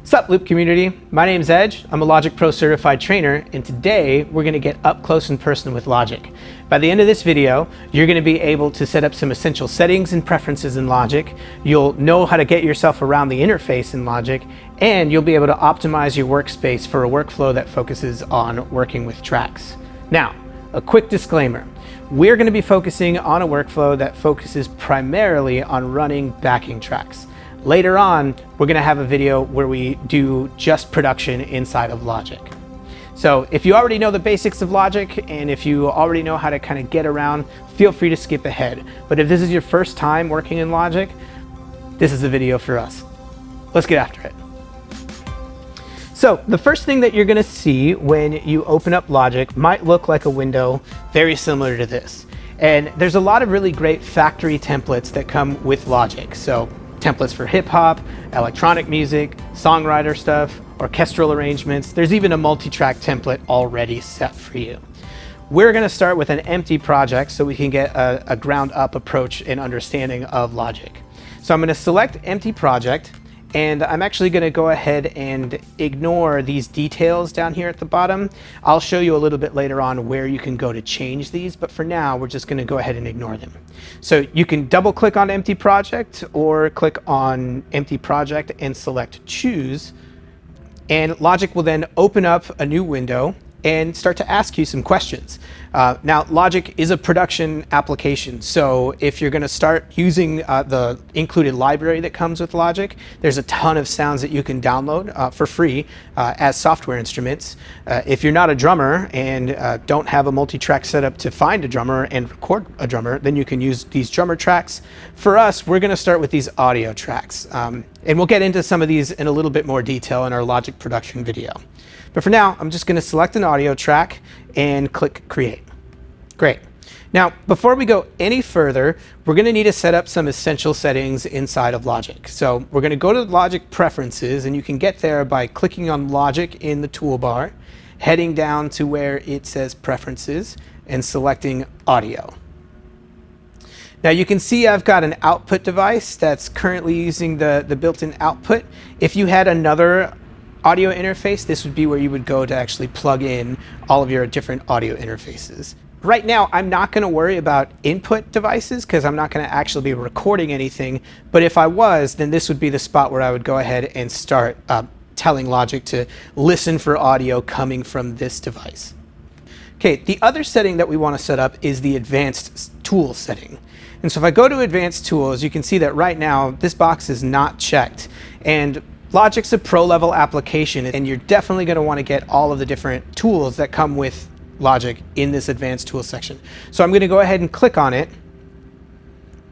Sup Loop community, my name's Edge, I'm a Logic Pro certified trainer, and today we're going to get up close and personal with Logic. By the end of this video, you're going to be able to set up some essential settings and preferences in Logic, you'll know how to get yourself around the interface in Logic, and you'll be able to optimize your workspace for a workflow that focuses on working with tracks. Now, a quick disclaimer. We're going to be focusing on a workflow that focuses primarily on running backing tracks. Later on, we're going to have a video where we do just production inside of Logic. So if you already know the basics of Logic and if you already know how to kind of get around, feel free to skip ahead. But if this is your first time working in Logic, this is the video for us. Let's get after it. So the first thing that you're going to see when you open up Logic might look like a window very similar to this. And there's a lot of really great factory templates that come with Logic. So templates for hip hop, electronic music, songwriter stuff, orchestral arrangements. There's even a multi-track template already set for you. We're going to start with an empty project so we can get a ground up approach and understanding of Logic. So I'm going to select empty project, and I'm actually going to go ahead and ignore these details down here at the bottom. I'll show you a little bit later on where you can go to change these, but for now we're just going to go ahead and ignore them. So you can double click on empty project or click on empty project and select choose, and Logic will then open up a new window and start to ask you some questions. Now, Logic is a production application, so if you're going to start using the included library that comes with Logic, there's a ton of sounds that you can download for free as software instruments. If you're not a drummer and don't have a multi-track setup to find a drummer and record a drummer, then you can use these drummer tracks. For us, we're going to start with these audio tracks, and we'll get into some of these in a little bit more detail in our Logic production video. But for now, I'm just going to select an audio track and click Create. Great. Now, before we go any further, we're going to need to set up some essential settings inside of Logic. So we're going to go to Logic Preferences, and you can get there by clicking on Logic in the toolbar, heading down to where it says Preferences, and selecting Audio. Now you can see I've got an output device that's currently using the built-in output. If you had another audio interface, this would be where you would go to actually plug in all of your different audio interfaces. Right now, I'm not going to worry about input devices because I'm not going to actually be recording anything, but if I was, then this would be the spot where I would go ahead and start telling Logic to listen for audio coming from this device. Okay, the other setting that we want to set up is the advanced tool setting. And so if I go to advanced tools, you can see that right now this box is not checked. And Logic's a pro level application, and you're definitely going to want to get all of the different tools that come with Logic in this advanced tools section. So I'm going to go ahead and click on it.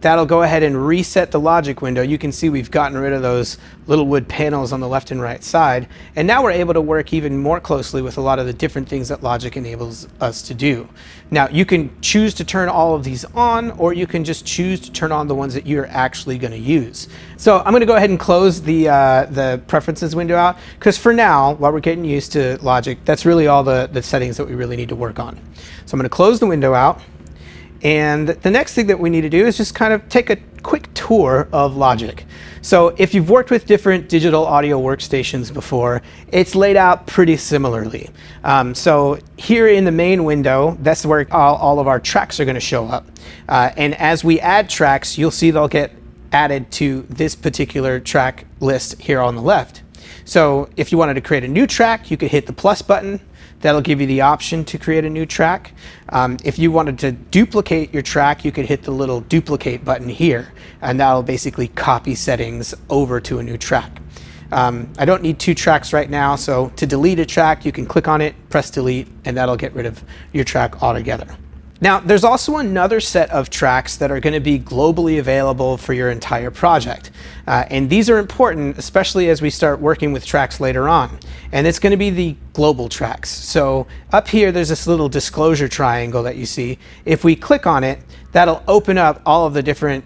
That'll go ahead and reset the Logic window. You can see we've gotten rid of those little wood panels on the left and right side. And now we're able to work even more closely with a lot of the different things that Logic enables us to do. Now, you can choose to turn all of these on, or you can just choose to turn on the ones that you're actually going to use. So I'm going to go ahead and close the preferences window out, because for now, while we're getting used to Logic, that's really all the settings that we really need to work on. So I'm going to close the window out. And the next thing that we need to do is just kind of take a quick tour of Logic. So if you've worked with different digital audio workstations before, it's laid out pretty similarly. So here in the main window, that's where all of our tracks are going to show up. And as we add tracks, you'll see they'll get added to this particular track list here on the left. So if you wanted to create a new track, you could hit the plus button. That'll give you the option to create a new track. If you wanted to duplicate your track, you could hit the little duplicate button here, and that'll basically copy settings over to a new track. I don't need two tracks right now, so to delete a track, you can click on it, press delete, and that'll get rid of your track altogether. Now, there's also another set of tracks that are going to be globally available for your entire project. And these are important, especially as we start working with tracks later on. And it's going to be the global tracks. So up here, there's this little disclosure triangle that you see. If we click on it, that'll open up all of the different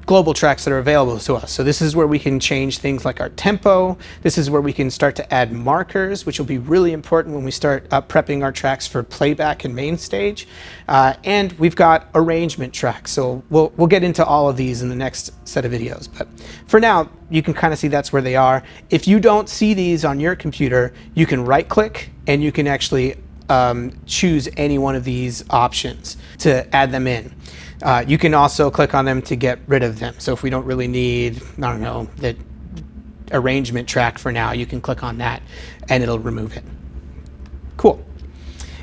global tracks that are available to us. So this is where we can change things like our tempo. This is where we can start to add markers, which will be really important when we start prepping our tracks for playback and main stage. And we've got arrangement tracks. So we'll get into all of these in the next set of videos. But for now, you can kind of see that's where they are. If you don't see these on your computer, you can right click and you can actually choose any one of these options to add them in. You can also click on them to get rid of them. So if we don't really need, I don't know, the arrangement track for now, you can click on that and it'll remove it. Cool.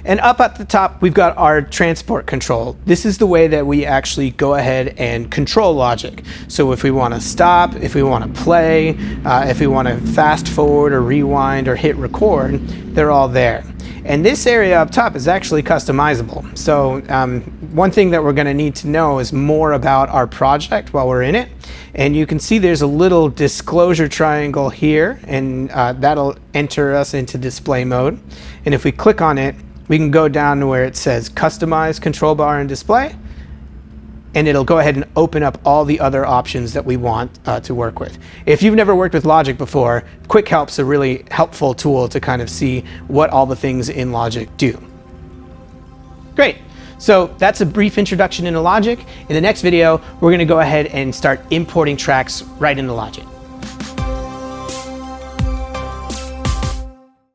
And up at the top, we've got our transport control. This is the way that we actually go ahead and control Logic. So if we want to stop, if we want to play, if we want to fast forward or rewind or hit record, they're all there. And this area up top is actually customizable. So one thing that we're going to need to know is more about our project while we're in it. And you can see there's a little disclosure triangle here, and that'll enter us into display mode. And if we click on it, we can go down to where it says Customize Control Bar and Display, and it'll go ahead and open up all the other options that we want to work with. If you've never worked with Logic before, Quick Help's a really helpful tool to kind of see what all the things in Logic do. Great. So that's a brief introduction into Logic. In the next video, we're going to go ahead and start importing tracks right into Logic.